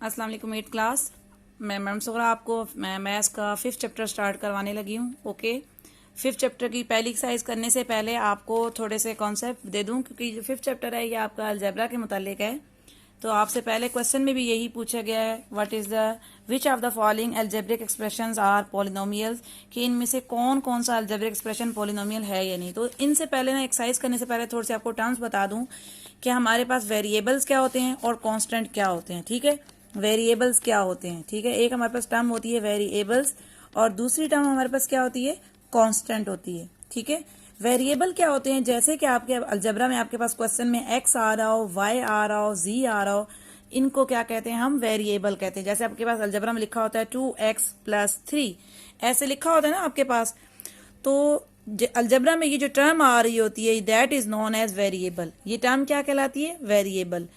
अस्सलाम वालेकुम 8th class. मैं मैम सुगरा आपको मैथ्स का 5th चैप्टर स्टार्ट करवाने लगी हूँ। ओके, 5th चैप्टर की पहली एक्सरसाइज करने से पहले आपको थोड़े से कॉन्सेप्ट दे दूँ, क्योंकि जो 5th चैप्टर है ये आपका अलजेब्रा के मुतालिक है। तो आपसे पहले क्वेश्चन में भी यही पूछा गया है, what is the which of the following algebraic expressions are polynomials, कि इनमें से कौन कौन सा अलजेब्रिक एक्सप्रेशन पॉलिनोमियल है या नहीं। तो इनसे पहले ना एक्सरसाइज करने से पहले थोड़े से आपको टर्म्स बता दूं कि हमारे पास वेरिएबल्स क्या होते हैं और कांस्टेंट क्या होते हैं। ठीक है, वेरिएबल्स क्या होते हैं। ठीक है, एक हमारे पास टर्म होती है वेरिएबल्स और दूसरी टर्म हमारे पास क्या होती है, कांस्टेंट होती है। ठीक है, वेरिएबल क्या होते हैं, जैसे कि आपके अलजेब्रा में आपके पास क्वेश्चन में एक्स आ रहा हो, वाई आ रहा हो, जी आ रहा हो, इनको क्या कहते हैं, हम वेरिएबल कहते हैं। जैसे आपके पास अलजेब्रा में लिखा होता है 2x+3, ऐसे लिखा होता है ना आपके पास। तो अलजेब्रा में ये जो टर्म आ रही होती है that is known as variable, ये टर्म क्या कहलाती है, वेरिएबल।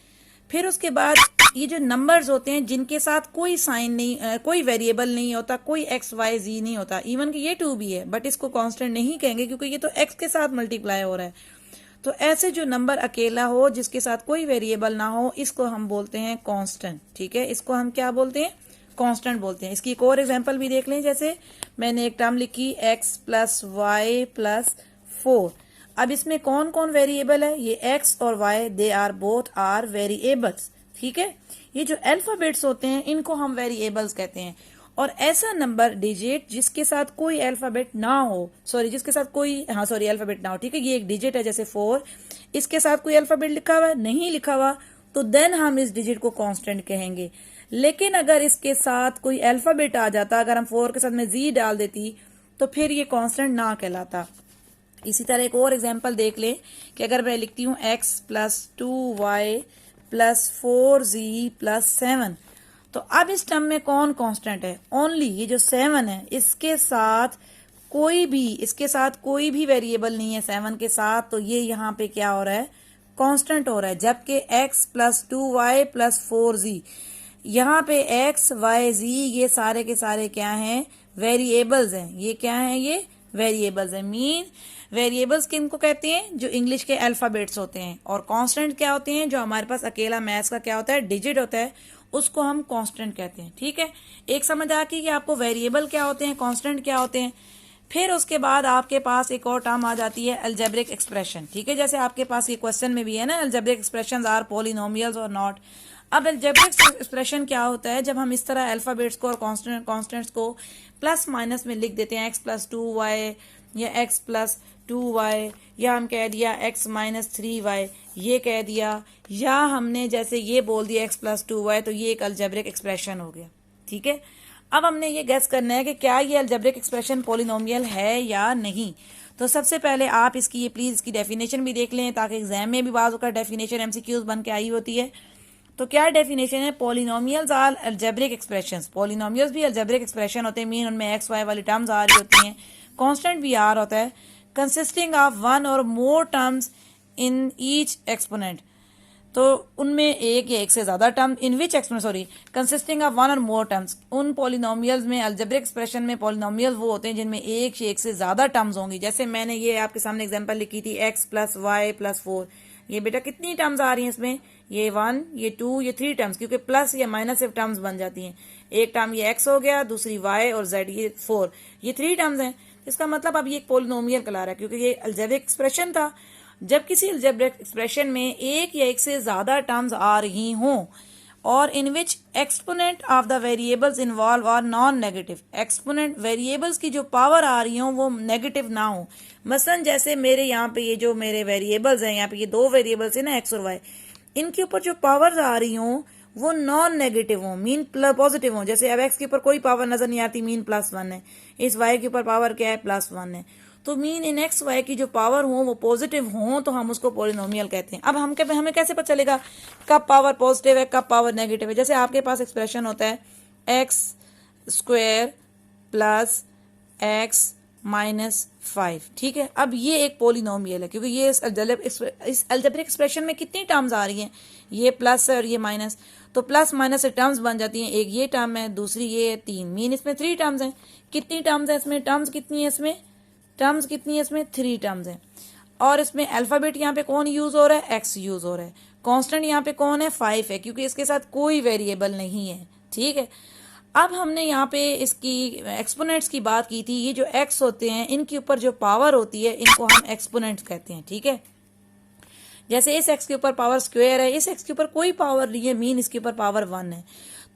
फिर उसके बाद ये जो नंबर्स होते हैं जिनके साथ कोई साइन नहीं, कोई वेरिएबल नहीं होता, कोई एक्स वाई जी नहीं होता, इवन कि ये 2 भी है बट इसको कांस्टेंट नहीं कहेंगे क्योंकि ये तो एक्स के साथ मल्टीप्लाई हो रहा है। तो ऐसे जो नंबर अकेला हो जिसके साथ कोई वेरिएबल ना हो, इसको हम बोलते हैं कांस्टेंट। ठीक है, इसको हम क्या बोलते हैं, कांस्टेंट बोलते हैं। इसकी एक और एग्जांपल भी देख लें, जैसे मैंने एक टर्म लिखी x+y+4। अब इसमें कौन कौन वेरिएबल है, ये x और y, they are both are variables. ठीक है, ये जो अल्फाबेट्स होते हैं इनको हम वेरिएबल्स कहते हैं। और ऐसा नंबर डिजिट जिसके साथ कोई अल्फाबेट ना हो, जिसके साथ कोई अल्फाबेट ना हो। ठीक है, ये एक डिजिट है जैसे 4, इसके साथ कोई अल्फाबेट लिखा हुआ नहीं लिखा हुआ, तो देन हम इस डिजिट को कांस्टेंट कहेंगे। लेकिन अगर इसके साथ कोई अल्फाबेट आ जाता, अगर हम 4 के साथ में जी डाल देती, तो फिर ये कांस्टेंट ना कहलाता। इसी तरह एक और एग्जांपल देख लें कि अगर मैं लिखती हूँ x+2y+4z+7, तो अब इस टर्म में कौन कांस्टेंट है, ओनली ये जो 7 है, इसके साथ कोई भी वेरिएबल नहीं है 7 के साथ, तो ये यहाँ पे क्या हो रहा है, कांस्टेंट हो रहा है। जबकि x+2y+4z, यहाँ पे x, y, z ये सारे के सारे क्या हैं, वेरिएबल्स हैं। ये क्या हैं, ये वेरिएबल्स हैं। मीन वेरिएबल्स किनको कहते हैं, जो इंग्लिश के अल्फाबेट्स होते हैं। और कांस्टेंट क्या होते हैं, जो हमारे पास अकेला मैथ्स का क्या होता है, डिजिट होता है, उसको हम कांस्टेंट कहते हैं। ठीक है, एक समझ आ गई कि आपको वेरिएबल क्या होते हैं, कांस्टेंट क्या होते हैं। फिर उसके बाद आपके पास एक और टर्म आ जाती है अलजेब्रिक एक्सप्रेशन। ठीक है, जैसे आपके पास ये क्वेश्चन में भी है ना, अलजेब्रिक एक्सप्रेशंस आर पॉलिनोमियल्स और नॉट। अब अलजेब्रिक एक्सप्रेशन क्या होता है, जब हम इस तरह अल्फाबेट्स को और कॉन्स्टेंट्स को प्लस माइनस में लिख देते हैं, x+2y या x+2y, या हम कह दिया x-3y, ये कह दिया, या हमने जैसे ये बोल दिया x+2y, तो ये एक अलजेब्रिक एक्सप्रेशन हो गया। ठीक है, अब हमने ये गेस करना है कि क्या ये अलजेब्रिक एक्सप्रेशन पॉलिनोमियल है या नहीं। तो सबसे पहले आप इसकी प्लीज इसकी डेफिनेशन भी देख लें, ताकि एग्जाम में भी बाज़ का डेफिनेशन एमसीक्यूज बन के आई होती है। तो क्या डेफिनेशन है, polynomials are algebraic expressions. Polynomials भी अलजेब्रिक एक्सप्रेशन होते हैं, मीन उनमें एक्स वाई वाली टर्म्स आ रही होती हैं, कांस्टेंट भी आर होता है, कंसिस्टिंग ऑफ वन और मोर टर्म्स इन ईच एक्सपोनेंट। तो उनमें एक या एक से ज्यादा term, in which exponent consisting of one और मोर टर्म्स। उन पॉलिनोमियल्स में, अलजेब्रिक एक्सप्रेशन में पॉलिनोमियल वो होते हैं जिनमें एक से ज्यादा टर्म्स होंगी। जैसे मैंने ये आपके सामने एग्जांपल लिखी थी x+y+4, ये बेटा कितनी टर्म्स आ रही हैं इसमें, ये 1, ये 2, ये 3 टर्म्स, क्योंकि प्लस या माइनस से टर्म्स बन जाती हैं। एक टर्म ये x हो गया, दूसरी y और z, ये 4, ये 3 टर्म्स हैं। इसका मतलब अब ये एक पॉलिनोमियल कहला रहा है, क्योंकि ये अलजेब्रिक एक्सप्रेशन था। जब किसी अलजेब्रिक एक्सप्रेशन में एक या एक से ज्यादा टर्म्स आ रही हों और in which exponent of the variables involve are non negative, exponent variables की जो पावर आ रही हो वो नेगेटिव ना हो। मसलन जैसे मेरे यहाँ पे ये जो मेरे वेरिएबल्स हैं, यहाँ पे ये 2 वेरिएबल्स है ना, एक्स और वाई, इनके ऊपर जो पावर्स आ रही हो वो नॉन नेगेटिव हो, मीन पॉजिटिव हो। जैसे अब एक्स के ऊपर कोई पावर नजर नहीं आती, मीन +1 है, इस वाई के ऊपर पावर क्या है, +1 है। तो मीन इन एक्स वाई की जो पावर हो वो पॉजिटिव हो, तो हम उसको पॉलिनोमियल कहते हैं। अब हमें कैसे पता चलेगा कब पावर पॉजिटिव है, कब पावर नेगेटिव है। जैसे आपके पास एक्सप्रेशन होता है x² + x-5। ठीक है, अब ये एक पॉलिनोमियल है, क्योंकि ये इस अलजेब्रिक एक्सप्रेशन में कितनी टर्म्स आ रही हैं, ये प्लस है और ये माइनस, तो प्लस माइनस से टर्म्स बन जाती हैं। एक ये टर्म है, दूसरी ये है, 3, मीन इसमें 3 टर्म्स हैं। कितनी टर्म्स है इसमें, टर्म्स कितनी है इसमें 3 टर्म्स हैं। और इसमें अल्फाबेट यहाँ पे कौन यूज हो रहा है, एक्स यूज हो रहा है। कांस्टेंट यहाँ पे कौन है, 5 है, क्योंकि इसके साथ कोई वेरिएबल नहीं है। ठीक है, अब हमने यहाँ पे इसकी एक्सपोनेंट्स की बात की थी। ये जो एक्स होते हैं इनके ऊपर जो पावर होती है इनको हम एक्सपोनेंट्स कहते हैं। ठीक है, जैसे इस एक्स के ऊपर पावर स्क्वायर है, इस एक्स के ऊपर कोई पावर नहीं है, मीन इसके ऊपर पावर 1 है।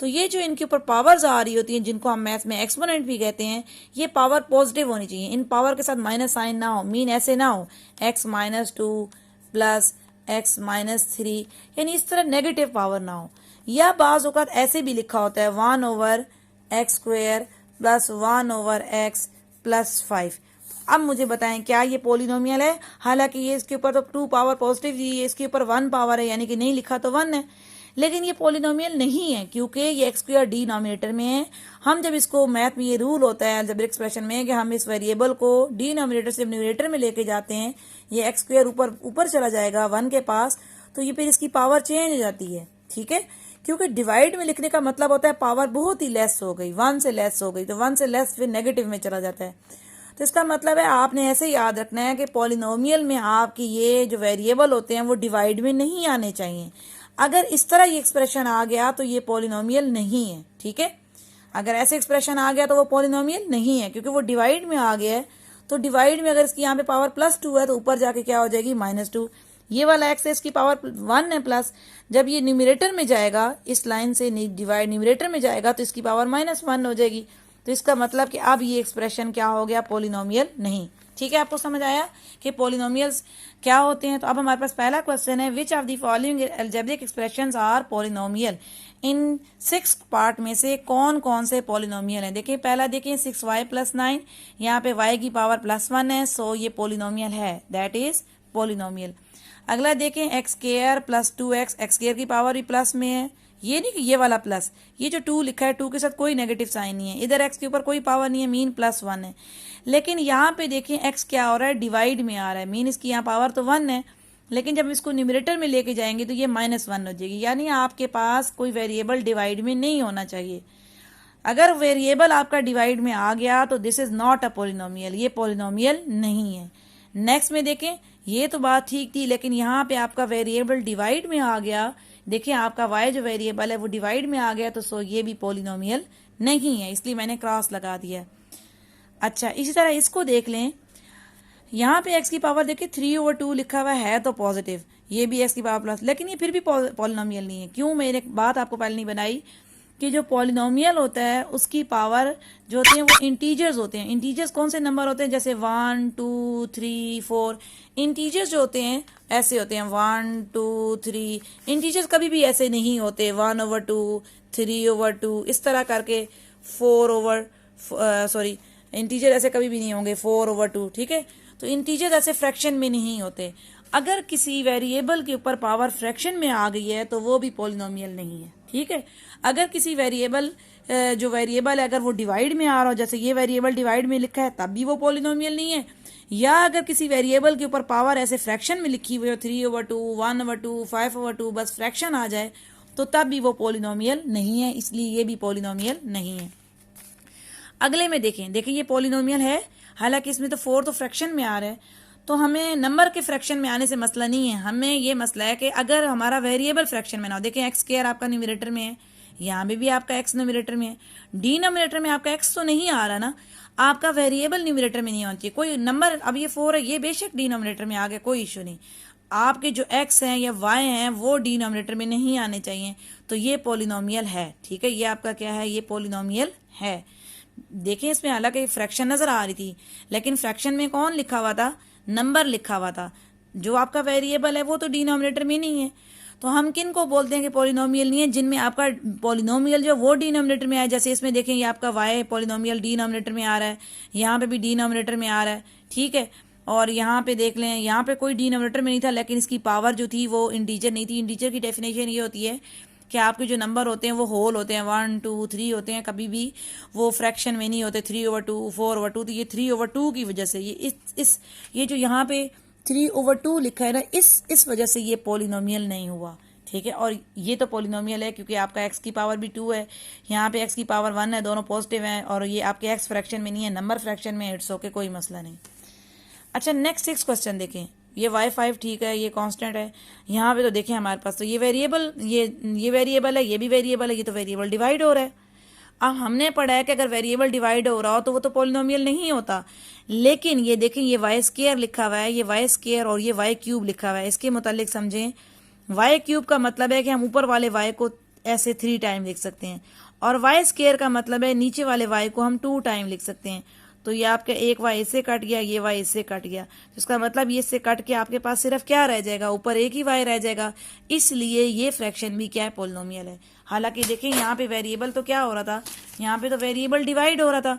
तो ये जो इनके ऊपर पावर्स आ रही होती हैं जिनको हम मैथ में एक्सपोनेंट भी कहते हैं, ये पावर पॉजिटिव होनी चाहिए। इन पावर के साथ माइनस साइन ना हो, मीन ऐसे ना हो x-2 प्लस x-3, यानी इस तरह नेगेटिव पावर ना हो। या बाज औक़ात ऐसे भी लिखा होता है 1/x² प्लस 1/x प्लस 5। अब मुझे बताएं क्या ये पॉलिनोमियल है? हालांकि ये इसके ऊपर तो 2 पावर पॉजिटिव दी है, इसके ऊपर 1 पावर है, यानी कि नहीं लिखा तो 1 है, लेकिन ये पॉलिनोमियल नहीं है क्योंकि ये x² डिनोमिनेटर में है। हम जब इसको मैथ में ये रूल होता है अलजेब्रिक एक्सप्रेशन में कि हम इस वेरिएबल को डिनोमिनेटर से न्यूमरेटर में लेके जाते हैं, ये x² ऊपर चला जाएगा 1 के पास, तो ये फिर इसकी पावर चेंज हो जाती है। ठीक है, क्योंकि डिवाइड में लिखने का मतलब होता है पावर बहुत ही लेस हो गई, 1 से लेस हो गई, तो 1 से लेस फिर नेगेटिव में चला जाता है। तो इसका मतलब है आपने ऐसे याद रखना है कि पॉलिनोमियल में आपकी ये जो वेरिएबल होते हैं वो डिवाइड में नहीं आने चाहिए। अगर इस तरह ये एक्सप्रेशन आ गया तो ये पॉलिनोमियल नहीं है। ठीक है, अगर ऐसे एक्सप्रेशन आ गया तो वो पॉलिनोमियल नहीं है, क्योंकि वो डिवाइड में आ गया है। तो डिवाइड में अगर इसकी यहाँ पे पावर +2 है तो ऊपर जाके क्या हो जाएगी, -2। ये वाला एक्स है, इसकी पावर 1 है प्लस, जब ये न्यूमरेटर में जाएगा, इस लाइन से डिवाइड न्यूमरेटर में जाएगा तो इसकी पावर -1 हो जाएगी। तो इसका मतलब कि अब ये एक्सप्रेशन क्या हो गया, पॉलिनोमियल नहीं। ठीक है, आपको समझ आया कि पॉलिनोमियल्स क्या होते हैं? तो अब हमारे पास पहला क्वेश्चन है, which of the following algebraic expressions are polynomial? इन 6 पार्ट में से कौन कौन से पॉलिनोमियल हैं? देखिए पहला देखें 6y + 9, यहाँ पे y की पावर +1 है, सो ये पॉलिनोमियल है, दैट इज पॉलिनोमियल। अगला देखें x² + 2x, x² की पावर भी प्लस में है, ये नहीं कि ये वाला प्लस, ये जो 2 लिखा है 2 के साथ कोई नेगेटिव साइन नहीं है, इधर x के ऊपर कोई पावर नहीं है, मीन +1 है। लेकिन यहाँ पे देखें x क्या हो रहा है, डिवाइड में आ रहा है, मीन इसकी यहाँ पावर तो 1 है, लेकिन जब इसको न्यूमरेटर में लेके जाएंगे तो ये -1 हो जाएगी। यानी आपके पास कोई वेरिएबल डिवाइड में नहीं होना चाहिए। अगर वेरिएबल आपका डिवाइड में आ गया तो this is not a polynomial, ये पॉलिनोमियल नहीं है। नेक्स्ट में देखें, ये तो बात ठीक थी, लेकिन यहाँ पे आपका वेरिएबल डिवाइड में आ गया। देखिए आपका y जो वेरिएबल है वो डिवाइड में आ गया, तो सो ये भी पॉलिनोमियल नहीं है, इसलिए मैंने क्रॉस लगा दिया। अच्छा, इसी तरह इसको देख लें, यहाँ पे x की पावर देखिए 3/2 लिखा हुआ है तो पॉजिटिव, ये भी x की पावर प्लस, लेकिन ये फिर भी पॉलिनोमियल नहीं है। क्यों? मैंने एक बात आपको पहले नहीं बनाई कि जो पॉलिनोमियल होता है उसकी पावर जो होती है वो इंटीजर्स होते हैं। इंटीजर्स कौन से नंबर होते हैं? जैसे 1, 2, 3, 4। इंटीजर्स जो होते हैं ऐसे होते हैं 1, 2, 3। इंटीजर्स कभी भी ऐसे नहीं होते 1/2, 3/2, इस तरह करके 4/, इंटीजर ऐसे कभी भी नहीं होंगे 4/2। ठीक है, तो इंटीजर ऐसे फ्रैक्शन में नहीं होते। अगर किसी वेरिएबल के ऊपर पावर फ्रैक्शन में आ गई है तो वो भी पॉलिनोमियल नहीं है। ठीक है, अगर किसी वेरिएबल जो वेरिएबल है अगर वो डिवाइड में आ रहा हो, जैसे ये वेरिएबल डिवाइड में लिखा है, तब भी वो पॉलिनोमियल नहीं है। या अगर किसी वेरिएबल के ऊपर पावर ऐसे फ्रैक्शन में लिखी हुई हो 3/2, 1/2, 5/2, बस फ्रैक्शन आ जाए, तो तब भी वो पॉलिनोमियल नहीं है, इसलिए ये भी पॉलिनोमियल नहीं है। अगले में देखें ये पॉलिनोमियल है, हालांकि इसमें तो 4 तो फ्रैक्शन में आ रहा है, तो हमें नंबर के फ्रैक्शन में आने से मसला नहीं है। हमें ये मसला है कि अगर हमारा वेरिएबल फ्रैक्शन में ना हो, देखें x² आपका न्यूमरेटर में है, यहाँ पे भी आपका x न्यूमरेटर में है, डिनोमिनेटर में आपका x तो नहीं आ रहा ना, आपका वेरिएबल न्यूमरेटर में नहीं होना चाहिए। कोई नंबर, अब ये 4 है, ये बेशक डिनोमिनेटर में आ गया, कोई इशू नहीं, आपके जो x हैं या y हैं वो डिनोमिनेटर में नहीं आने चाहिए, तो ये पॉलिनोमियल है। ठीक है, ये आपका क्या है, ये पॉलिनोमियल है। देखें इसमें हालांकि फ्रैक्शन नजर आ रही थी, लेकिन फ्रैक्शन में कौन लिखा हुआ था, नंबर लिखा हुआ था। जो आपका वेरिएबल है वो तो डिनोमिनेटर में नहीं है, तो हम किन को बोलते हैं कि पॉलिनोमियल नहीं है? जिनमें आपका पॉलिनोमियल जो वो डिनोमिनेटर में आया। जैसे इसमें देखें ये आपका y पॉलिनोमियल डिनोमिनेटर में आ रहा है, यहाँ पे भी डिनोमिनेटर में आ रहा है। ठीक है, और यहाँ पे देख लें, यहाँ पे कोई डिनोमिनेटर में नहीं था, लेकिन इसकी पावर जो थी वो इंटीजर नहीं थी। इंटीजर की डेफिनेशन ये होती है कि आपके जो नंबर होते हैं वो होल होते हैं, 1, 2, 3 होते हैं, कभी भी वो फ्रैक्शन में नहीं होते 3/2, 4/2। तो ये 3/2 की वजह से ये जो यहाँ पे 3/2 लिखा है ना, इस वजह से ये पॉलिनोमियल नहीं हुआ। ठीक है, और ये तो पॉलिनोमियल है क्योंकि आपका x की पावर भी 2 है, यहाँ पे x की पावर 1 है, दोनों पॉजिटिव हैं, और ये आपके x फ्रैक्शन में नहीं है, नंबर फ्रैक्शन में, इट्स ओके, कोई मसला नहीं। अच्छा, नेक्स्ट 6 क्वेश्चन देखें। ये y5 ठीक है, ये कांस्टेंट है। यहाँ पे तो देखें हमारे पास तो ये वेरिएबल, ये वेरिएबल है, ये भी वेरिएबल है, ये तो वेरिएबल डिवाइड हो रहा है। अब हमने पढ़ा है कि अगर वेरिएबल डिवाइड हो रहा हो तो वो तो पॉलिनोमियल नहीं होता, लेकिन ये देखें ये वाई स्क्वायर लिखा हुआ है, ये वाई स्क्वायर और ये वाई क्यूब लिखा हुआ है, इसके मुतालिक समझें। वाई क्यूब का मतलब है कि हम ऊपर वाले वाई को ऐसे 3 टाइम लिख सकते हैं, और वाई स्क्वायर का मतलब है नीचे वाले वाई को हम 2 टाइम लिख सकते हैं। तो ये आपका एक वाई इससे कट गया, ये वाई इससे कट गया, तो इसका मतलब ये इससे कट के आपके पास सिर्फ क्या रह जाएगा, ऊपर एक ही वाई रह जाएगा। इसलिए ये फ्रैक्शन भी क्या है, पॉलिनोमियल है। हालांकि देखें यहाँ पे वेरिएबल तो क्या हो रहा था, यहाँ पे तो वेरिएबल डिवाइड हो रहा था।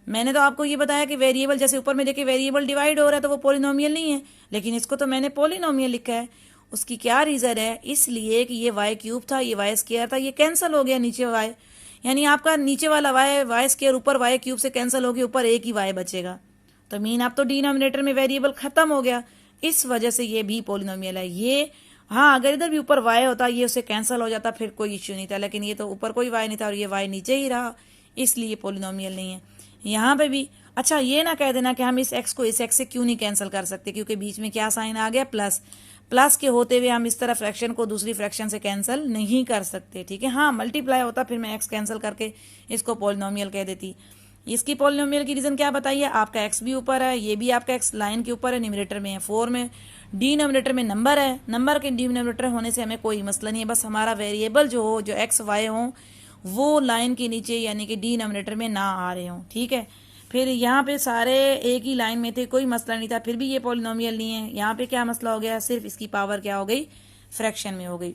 मैंने तो आपको ये बताया कि वेरिएबल जैसे ऊपर में देखिए वेरिएबल डिवाइड हो रहा है तो वो पॉलिनोमियल नहीं है, लेकिन इसको तो मैंने पॉलिनोमियल लिखा है। उसकी क्या रीजन है, इसलिए कि ये वाई क्यूब था, ये वाई स्क्वायर था, ये कैंसिल हो गया नीचे वाई, यानी आपका नीचे वाला वाई स्क्वायर ऊपर वाई क्यूब से कैंसिल हो गया, ऊपर एक ही वाई बचेगा। तो मीन आप तो डिनोमिनेटर में वेरिएबल खत्म हो गया, इस वजह से ये भी पॉलिनोमियल है। ये हाँ, अगर इधर भी ऊपर वाई होता ये उससे कैंसिल हो जाता, फिर कोई इश्यू नहीं था, लेकिन ये तो ऊपर कोई वाई नहीं था और ये वाई नीचे ही रहा, इसलिए पॉलिनोमियल नहीं है। यहाँ पे भी अच्छा ये ना कह देना कि हम इस एक्स को इस एक्स से क्यों नहीं कैंसिल कर सकते, क्योंकि बीच में क्या साइन आ गया, प्लस। प्लस के होते हुए हम इस तरह फ्रैक्शन को दूसरी फ्रैक्शन से कैंसिल नहीं कर सकते, ठीक है। हाँ, मल्टीप्लाई होता फिर मैं एक्स कैंसिल करके इसको पॉलिनोमियल कह देती। इसकी पॉलिनोमियल की रीजन क्या बताइए, आपका एक्स भी ऊपर है, ये भी आपका एक्स लाइन के ऊपर है, न्यूमरेटर में है 4 में, डिनोमिनेटर में नंबर है, नंबर के डिनोमिनेटर होने से हमें कोई मसला नहीं है, बस हमारा वेरिएबल जो हो, जो एक्स वाई हो, वो लाइन के नीचे यानी कि डिनोमिनेटर में ना आ रहे हों, ठीक है। फिर यहाँ पे सारे एक ही लाइन में थे, कोई मसला नहीं था, फिर भी ये पॉलिनोमियल नहीं है। यहाँ पे क्या मसला हो गया, सिर्फ इसकी पावर क्या हो गई, फ्रैक्शन में हो गई।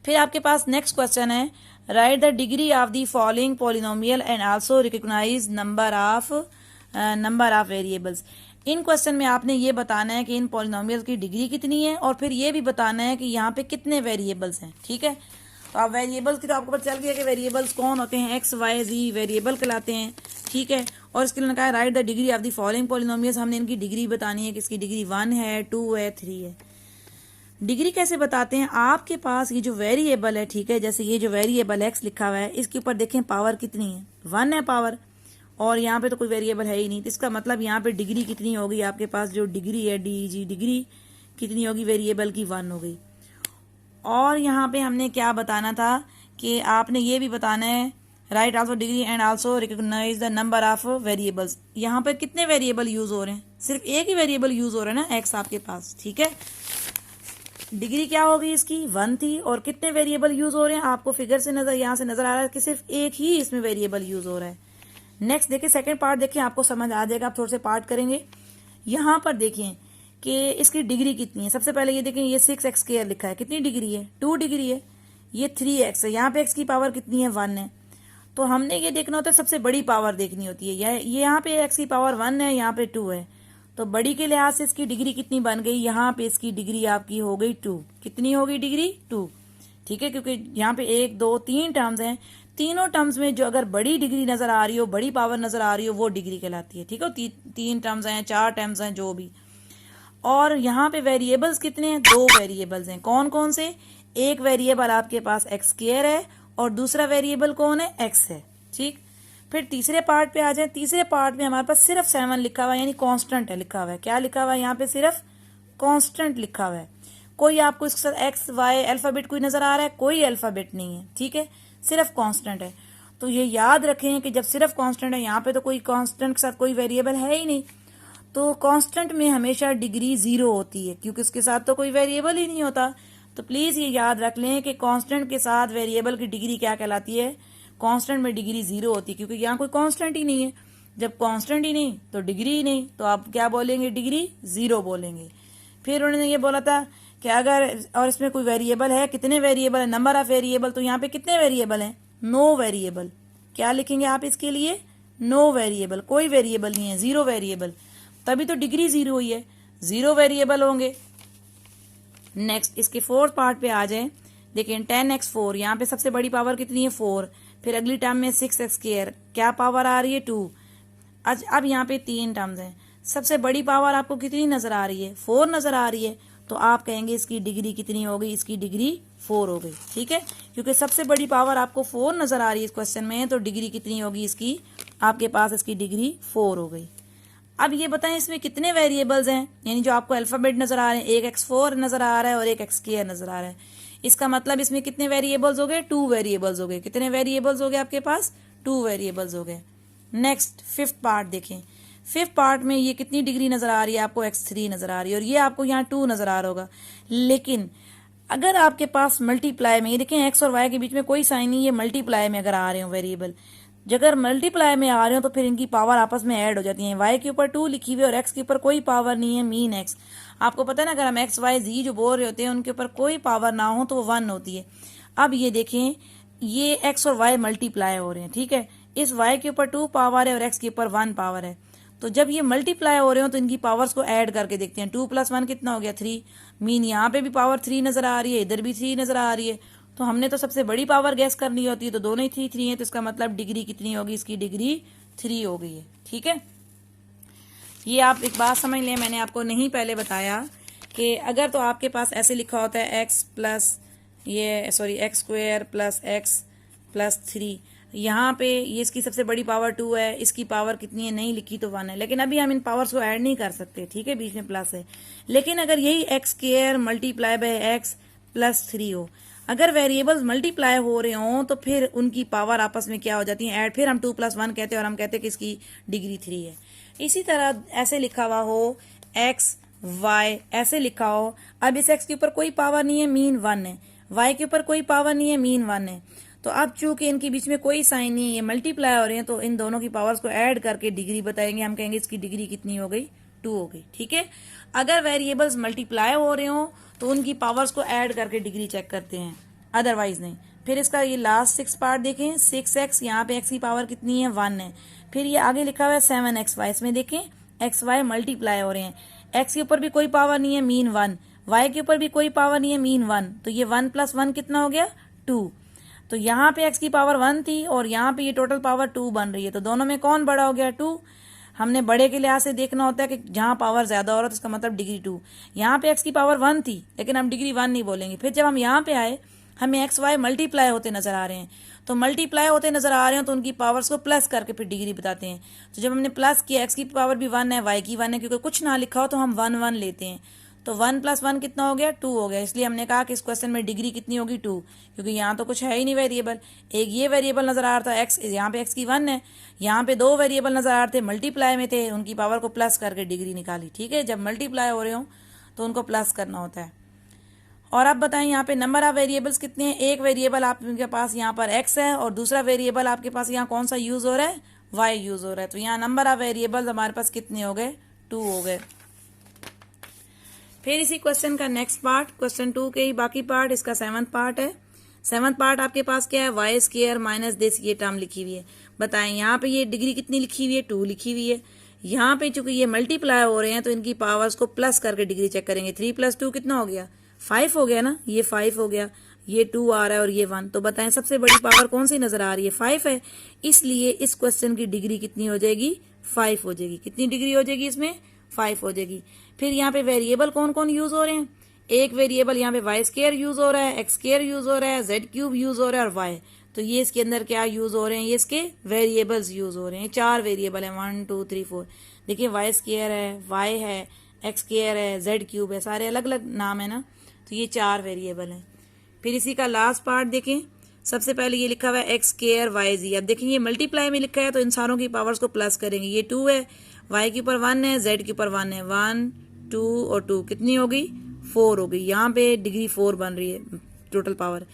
फिर आपके पास नेक्स्ट क्वेश्चन है, write the degree of the following polynomial and also recognise number of variables. इन क्वेश्चन में आपने ये बताना है कि इन पॉलिनोमियल की डिग्री कितनी है, और फिर ये भी बताना है कि यहाँ पे कितने वेरिएबल्स हैं, ठीक है। तो आप वेरिएबल्स की तो आपको पता चल गया कि वेरिएबल्स कौन होते हैं, एक्स वाई जी वेरिएबल कहलाते हैं, ठीक है। और इसके लिए कहा है write the degree of the following polynomials, हमने इनकी डिग्री बतानी है कि इसकी डिग्री 1 है, 2 है, 3 है। डिग्री कैसे बताते हैं, आपके पास ये जो वेरिएबल है, ठीक है, जैसे ये जो वेरिएबल एक्स लिखा हुआ है, इसके ऊपर देखें पावर कितनी है, 1 है पावर, और यहाँ पे तो कोई वेरिएबल है ही नहीं, तो इसका मतलब यहाँ पे डिग्री कितनी होगी, आपके पास जो डिग्री है डी डिग्री कितनी होगी, वेरिएबल की 1 हो गई। और यहाँ पे हमने क्या बताना था कि आपने ये भी बताना है write also degree and also recognise the number of variables. यहाँ पे कितने वेरिएबल यूज हो रहे हैं, सिर्फ एक ही वेरिएबल यूज हो रहा है ना, एक्स आपके पास, ठीक है। डिग्री क्या होगी इसकी, 1 थी, और कितने वेरिएबल यूज हो रहे हैं, आपको फिगर से नजर यहाँ से नजर आ रहा है कि सिर्फ एक ही इसमें वेरिएबल यूज हो रहा है। नेक्स्ट देखिए सेकंड पार्ट, देखिए आपको समझ आ जाएगा, आप थोड़े से पार्ट करेंगे। यहाँ पर देखिए कि इसकी डिग्री कितनी है। सबसे पहले ये देखें, ये 6x स्क्वायर लिखा है, कितनी डिग्री है, 2 डिग्री है। ये 3x है, यहाँ पे x की पावर कितनी है, 1 है। तो हमने ये देखना होता है, सबसे बड़ी पावर देखनी होती है। ये यहाँ पे x की पावर 1 है, यहाँ पे 2 है, तो बड़ी के लिहाज से इसकी डिग्री कितनी बन गई, यहाँ पे इसकी डिग्री आपकी हो गई 2। कितनी होगी डिग्री, 2, ठीक है, क्योंकि यहाँ पे 1 2 3 टर्म्स हैं, तीनों टर्म्स में जो अगर बड़ी डिग्री नजर आ रही हो, बड़ी पावर नजर आ रही हो, वो डिग्री कहलाती है, ठीक है। 3 टर्म्स हैं, 4 टर्म्स हैं, जो भी। और यहाँ पे वेरिएबल्स कितने हैं, 2 वेरिएबल्स हैं। कौन कौन से, एक वेरिएबल आपके पास एक्स स्क्वायर है और दूसरा वेरिएबल कौन है, एक्स है, ठीक। फिर तीसरे पार्ट पे आ जाए, तीसरे पार्ट में हमारे पास सिर्फ 7 लिखा हुआ है, यानी कांस्टेंट है लिखा हुआ है। क्या लिखा हुआ है यहाँ पे, सिर्फ कांस्टेंट लिखा हुआ है। कोई आपको इसके साथ एक्स वाई अल्फाबेट कोई नजर आ रहा है, कोई अल्फाबेट नहीं है, ठीक है, सिर्फ कांस्टेंट है। तो ये याद रखें कि जब सिर्फ कांस्टेंट है, यहाँ पे तो कोई कांस्टेंट के साथ कोई वेरिएबल है ही नहीं, तो कांस्टेंट में हमेशा डिग्री 0 होती है, क्योंकि उसके साथ तो कोई वेरिएबल ही नहीं होता। तो प्लीज ये याद रख लें कि कांस्टेंट के साथ वेरिएबल की डिग्री क्या कहलाती है, कांस्टेंट में डिग्री 0 होती है, क्योंकि यहाँ कोई कांस्टेंट ही नहीं है। जब कांस्टेंट ही नहीं तो डिग्री ही नहीं, तो आप क्या बोलेंगे, डिग्री 0 बोलेंगे। फिर उन्होंने ये बोला था कि अगर और इसमें कोई वेरिएबल है, कितने वेरिएबल है, नंबर ऑफ वेरिएबल, तो यहाँ पे कितने वेरिएबल हैं, 9 वेरिएबल। क्या लिखेंगे आप इसके लिए, 9 वेरिएबल, कोई वेरिएबल नहीं है, 0 वेरिएबल, तभी तो डिग्री 0 हुई है, 0 वेरिएबल होंगे। नेक्स्ट इसके फोर्थ पार्ट पे आ जाए, देखिए 10x4, यहाँ पे सबसे बड़ी पावर कितनी है, 4। फिर अगली टर्म में 6x स्क्वायर, क्या पावर आ रही है, 2। अब यहाँ पे 3 टर्म्स हैं, सबसे बड़ी पावर आपको कितनी नजर आ रही है, 4 नजर आ रही है, तो आप कहेंगे इसकी डिग्री कितनी हो गई, इसकी डिग्री 4 हो गई, ठीक है, क्योंकि सबसे बड़ी पावर आपको 4 नजर आ रही है इस क्वेश्चन में, तो डिग्री कितनी होगी इसकी, आपके पास इसकी डिग्री 4 हो गई। अब ये बताएं इसमें कितने वेरिएबल्स हैं, यानी जो आपको अल्फाबेट नजर आ रहे हैं, एक x4 नजर आ रहा है और एक x2 नजर आ रहा है। इसका मतलब इसमें कितने वेरिएबल्स हो गए, 2 वेरिएबल्स हो गए। कितने वेरिएबल्स हो गए आपके पास, 2 वेरिएबल्स हो गए। नेक्स्ट फिफ्थ पार्ट देखें। फिफ्थ पार्ट में ये कितनी डिग्री नजर आ रही है आपको, x3 नजर आ रही है और ये आपको यहाँ 2 नजर आ रहा होगा। लेकिन अगर आपके पास मल्टीप्लाई में, ये देखें x और y के बीच में कोई साइन नहीं, ये मल्टीप्लाई में अगर आ रहे हो वेरिएबल, अगर मल्टीप्लाई में आ रहे हो तो फिर इनकी पावर आपस में ऐड हो जाती है। y के ऊपर 2 लिखी हुई है और x के ऊपर कोई पावर नहीं है, मीन x। आपको पता है ना, अगर हम x y z जो बोल रहे होते हैं उनके ऊपर कोई पावर ना हो तो वो 1 होती है। अब ये देखें, ये x और y मल्टीप्लाई हो रहे हैं, ठीक है। इस y के ऊपर 2 पावर है और x के ऊपर 1 पावर है। तो जब ये मल्टीप्लाई हो रहे हो तो इनकी पावर्स को ऐड करके देखते हैं। 2 + 1 कितना हो गया, 3। मीन यहाँ पे भी पावर 3 नजर आ रही है, इधर भी 3 नजर आ रही है। तो हमने तो सबसे बड़ी पावर गैस करनी होती है, तो दोनों ही 3 है, तो इसका मतलब डिग्री कितनी होगी, इसकी डिग्री 3 हो गई है, ठीक है। ये आप एक बात समझ लें, मैंने आपको नहीं पहले बताया कि अगर तो आपके पास ऐसे लिखा होता है x square plus x plus 3, यहाँ पे ये इसकी सबसे बड़ी पावर 2 है, इसकी पावर कितनी है नहीं लिखी तो 1 है। लेकिन अभी हम इन पावर्स को ऐड नहीं कर सकते, ठीक है, बीच में प्लस है। लेकिन अगर यही x square multiply by x plus 3 हो, अगर वेरिएबल्स मल्टीप्लाई हो रहे हो तो फिर उनकी पावर आपस में क्या हो जाती है, ऐड। फिर हम 2 + 1 कहते हैं और हम कहते हैं कि इसकी डिग्री 3 है। इसी तरह ऐसे लिखा हुआ हो x y, ऐसे लिखा हो, अब इस x के ऊपर कोई पावर नहीं है, मीन 1 है, y के ऊपर कोई पावर नहीं है, मीन 1 है। तो अब चूंकि इनके बीच में कोई साइन नहीं है, ये मल्टीप्लाई हो रहे हैं, तो इन दोनों की पावर्स को ऐड करके डिग्री बताएंगे। हम कहेंगे इसकी डिग्री कितनी हो गई, 2 हो गई, ठीक है। अगर वेरिएबल्स मल्टीप्लाई हो रहे हो तो उनकी पावर्स को ऐड करके डिग्री चेक करते हैं, अदरवाइज नहीं। फिर इसका ये लास्ट 6 पार्ट देखें, 6x, यहाँ पे x की पावर कितनी है, 1 है। फिर ये आगे लिखा हुआ है 7xy, इसमें देखें xy मल्टीप्लाई हो रहे हैं, x के ऊपर भी कोई पावर नहीं है, मीन 1, y के ऊपर भी कोई पावर नहीं है, मीन 1। तो ये 1 + 1 कितना हो गया, 2। तो यहाँ पे x की पावर 1 थी और यहाँ पे ये टोटल पावर 2 बन रही है, तो दोनों में कौन बड़ा हो गया, 2। हमने बड़े के लिहाज से देखना होता है कि जहां पावर ज्यादा हो रहा है तो इसका मतलब डिग्री 2। यहाँ पे x की पावर 1 थी लेकिन हम डिग्री 1 नहीं बोलेंगे। फिर जब हम यहाँ पे आए, हमें x y मल्टीप्लाई होते नजर आ रहे हैं, तो मल्टीप्लाई होते नजर आ रहे हैं तो उनकी पावर्स को प्लस करके फिर डिग्री बताते हैं। तो जब हमने प्लस किया, x की पावर भी 1 है, y की 1 है, क्योंकि कुछ ना लिखा हो तो हम 1 1 लेते हैं। तो 1 + 1 कितना हो गया, 2 हो गया। इसलिए हमने कहा कि इस क्वेश्चन में डिग्री कितनी होगी, 2, क्योंकि यहाँ तो कुछ है ही नहीं वेरिएबल। एक ये वेरिएबल नजर आ रहा था x, यहाँ पे x की 1 है, यहाँ पे 2 वेरिएबल नजर आ रहे थे, मल्टीप्लाई में थे, उनकी पावर को प्लस करके डिग्री निकाली, ठीक है। जब मल्टीप्लाई हो रहे हो तो उनको प्लस करना होता है। और अब बताएं यहाँ पे नंबर ऑफ वेरिएबल्स कितने हैं। एक वेरिएबल आपके पास यहाँ पर x है और दूसरा वेरिएबल आपके पास यहाँ कौन सा यूज हो रहा है, y यूज हो रहा है। तो यहाँ नंबर ऑफ वेरिएबल्स हमारे पास कितने हो गए, 2 हो गए। फिर इसी क्वेश्चन का नेक्स्ट पार्ट, क्वेश्चन 2 के ही बाकी पार्ट, इसका 7th पार्ट है। 7th पार्ट आपके पास क्या है, y स्क्वायर माइनस दिस, ये टर्म लिखी हुई है। बताएं यहाँ पे ये डिग्री कितनी लिखी हुई है, 2 लिखी हुई है। यहाँ पे चूंकि ये मल्टीप्लाई हो रहे हैं तो इनकी पावर्स को प्लस करके डिग्री चेक करेंगे। 3 + 2 कितना हो गया, 5 हो गया ना, ये 5 हो गया, ये 2 आ रहा है और ये 1। तो बताएं सबसे बड़ी पावर कौन सी नजर आ रही है, 5 है। इसलिए इस क्वेश्चन की डिग्री कितनी हो जाएगी, 5 हो जाएगी। कितनी डिग्री हो जाएगी इसमें, 5 हो जाएगी। फिर यहाँ पे वेरिएबल कौन कौन यूज हो रहे हैं, एक वेरिएबल यहाँ पे y स्क्वायर यूज हो रहा है, x स्क्वायर यूज हो रहा है, z क्यूब यूज हो रहा है और y। तो ये इसके अंदर क्या यूज हो रहे हैं, ये इसके वेरिएबल्स यूज हो रहे हैं। 4 वेरिएबल है, 1 2 3 4। देखिए y स्क्वायर है, y है, x स्क्वायर है, z क्यूब है, सारे अलग अलग नाम है ना। तो ये 4 वेरिएबल हैं। फिर इसी का लास्ट पार्ट देखें, सबसे पहले ये लिखा हुआ है x स्क्वायर y z। अब देखें ये मल्टीप्लाई में लिखा है तो इन सारों की पावर्स को प्लस करेंगे। ये 2 है, y के ऊपर 1 है, z के ऊपर 1 है, 1 2 और 2 कितनी हो गई, 4 हो गई। यहाँ पे डिग्री 4 बन रही है टोटल पावर।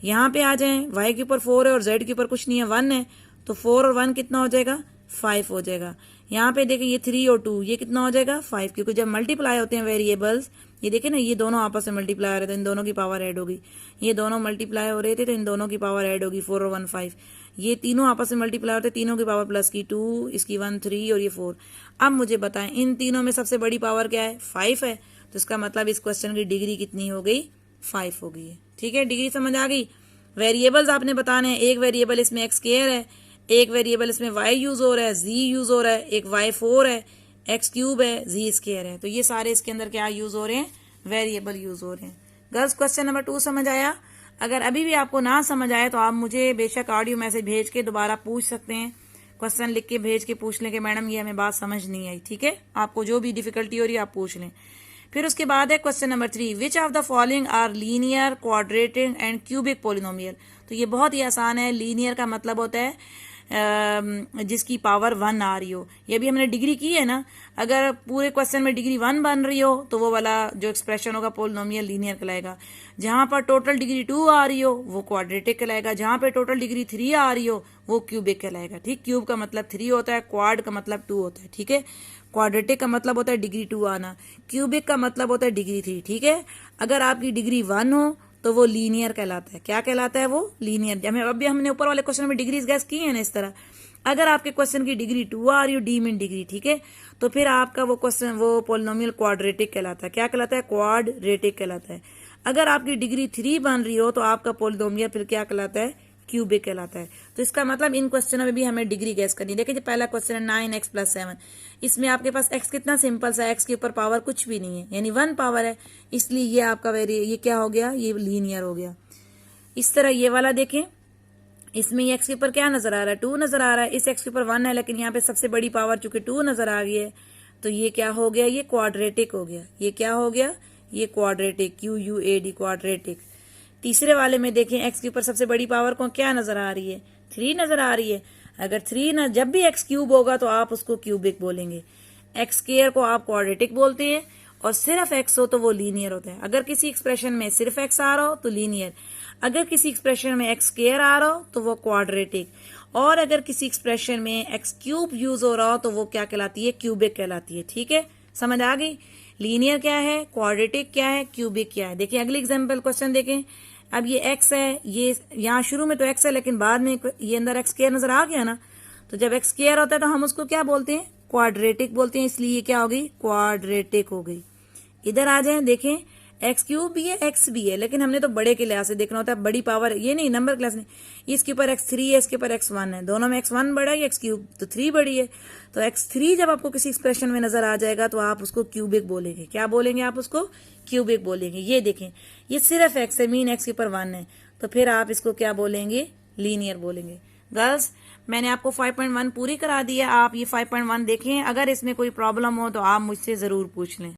यहाँ पे आ जाएं, y के ऊपर 4 है और z के ऊपर कुछ नहीं है, 1 है, तो 4 और 1 कितना हो जाएगा, 5 हो जाएगा। यहाँ पे देखें ये 3 और 2 ये कितना हो जाएगा, 5, क्योंकि जब मल्टीप्लाई होते हैं वेरिएबल्स, ये देखें ना, ये दोनों आपस में मल्टीप्लाई हो रहे थे, इन दोनों की पावर ऐड होगी। ये दोनों मल्टीप्लाई हो रहे थे तो इन दोनों की पावर ऐड होगी, 4 और 1 5। ये तीनों आपस में मल्टीप्लाई होते, तीनों की पावर प्लस की 2, इसकी 1 3 और ये 4। अब मुझे बताएं इन तीनों में सबसे बड़ी पावर क्या है, 5 है। तो इसका मतलब इस क्वेश्चन की डिग्री कितनी हो गई, 5 हो गई है, ठीक है। डिग्री समझ आ गई। वेरिएबल्स आपने बताने हैं, एक वेरिएबल इसमें x स्क्वायर है, एक वेरिएबल इसमें y यूज हो रहा है, z यूज हो रहा है, एक y4 है, x क्यूब है, z स्क्वायर है। तो ये सारे इसके अंदर क्या यूज हो रहे हैं, वेरिएबल यूज हो रहे हैं। गर्ल्स क्वेश्चन नंबर 2 समझ आया। अगर अभी भी आपको ना समझ आए तो आप मुझे बेशक ऑडियो मैसेज भेज के दोबारा पूछ सकते हैं। क्वेश्चन लिख के भेज के पूछ लें कि मैडम ये हमें बात समझ नहीं आई, ठीक है। आपको जो भी डिफिकल्टी हो रही है आप पूछ लें। फिर उसके बाद है question number 3, which of the following are linear, quadratic and cubic polynomial. तो ये बहुत ही आसान है। लीनियर का मतलब होता है जिसकी पावर 1 आ रही हो। ये भी हमने डिग्री की है ना, अगर पूरे क्वेश्चन में डिग्री 1 बन रही हो तो वो वाला जो एक्सप्रेशन होगा पोलिनोमियल लीनियर कहलाएगा। जहां पर टोटल डिग्री 2 आ रही हो वो क्वाड्रेटिक कहलाएगा। जहां पर टोटल डिग्री 3 आ रही हो वो क्यूबिक कहलाएगा, ठीक। क्यूब का मतलब 3 होता है, क्वाड का मतलब 2 होता है, ठीक है। क्वाड्रेटिक का मतलब होता है डिग्री 2 आना, क्यूबिक का मतलब होता है डिग्री 3, ठीक है। अगर आपकी डिग्री 1 हो तो वो लीनियर कहलाता है। क्या कहलाता है वो? लीनियर। अभी हमने ऊपर वाले क्वेश्चन में डिग्रीज गैस की है ना इस तरह। अगर आपके क्वेश्चन की डिग्री 2 आ रही हो, डी मीन डिग्री, ठीक है, तो फिर आपका वो क्वेश्चन वो पोलिनोमियल क्वाड्रेटिक कहलाता है। क्या कहलाता है? क्वाड्रेटिक कहलाता है। अगर आपकी डिग्री 3 बन रही हो तो आपका पोलिनोमियल फिर क्या कहलाता है? क्यूबिक कहलाता है। तो इसका मतलब इन क्वेश्चनों में भी हमें डिग्री गैस करनी है। देखिए पहला क्वेश्चन है 9x + 7, इसमें आपके पास x कितना सिंपल सा, x के ऊपर पावर कुछ भी नहीं है, यानी 1 पावर है, इसलिए ये आपका ये क्या हो गया? ये लीनियर हो गया। इस तरह ये वाला देखें, इसमें x के ऊपर क्या नजर आ रहा है? 2 नजर आ रहा है। इस x के ऊपर 1 है, लेकिन यहाँ पे सबसे बड़ी पावर चूंकि 2 नजर आ गई है तो ये क्या हो गया? ये क्वाड्रेटिक हो गया। ये क्या हो गया? ये क्वाड्रेटिक, QUAD, क्वाड्रेटिक। तीसरे वाले में देखें, x के ऊपर सबसे बड़ी पावर को क्या नजर आ रही है? 3 नजर आ रही है। अगर 3 न, जब भी x क्यूब होगा तो आप उसको क्यूबिक बोलेंगे। x स्क्वायर को आप क्वाड्रेटिक बोलते हैं, और सिर्फ x हो तो वो लीनियर होता है। अगर किसी एक्सप्रेशन में सिर्फ x आ रहा हो तो लीनियर, अगर किसी एक्सप्रेशन में x स्क्वायर आ रहा हो तो वो क्वाड्रेटिक, और अगर किसी एक्सप्रेशन में x क्यूब यूज हो रहा हो तो वो क्या कहलाती है? क्यूबिक कहलाती है, ठीक है। समझ आ गई? लीनियर क्या है, क्वाड्रेटिक क्या है, क्यूबिक क्या है। देखिए अगली एग्जाम्पल क्वेश्चन देखें। अब ये x है, ये यहाँ शुरू में तो x है, लेकिन बाद में ये अंदर x स्क्वायर नजर आ गया ना, तो जब x स्क्वायर होता है तो हम उसको क्या बोलते हैं? क्वाड्रेटिक बोलते हैं, इसलिए ये क्या हो गई? क्वाड्रेटिक हो गई। इधर आ जाए, देखें x क्यूब भी है, x भी है, लेकिन हमने तो बड़े के लिहाज से देखना होता है, बड़ी पावर, ये नहीं नंबर क्लास नहीं। इसके ऊपर x3 है, इसके ऊपर x1 है, दोनों में x1 बड़ा है, x क्यूब तो 3 बड़ी है। तो x3 जब आपको किसी एक्सप्रेशन में नजर आ जाएगा तो आप उसको क्यूबिक बोलेंगे। क्या बोलेंगे आप उसको? क्यूबिक बोलेंगे। ये देखें, ये सिर्फ x है, मीन x के ऊपर 1 है, तो फिर आप इसको क्या बोलेंगे? लीनियर बोलेंगे। गर्ल्स, मैंने आपको 5.1 पूरी करा दी है। आप ये 5.1 देखें, अगर इसमें कोई प्रॉब्लम हो तो आप मुझसे जरूर पूछ लें।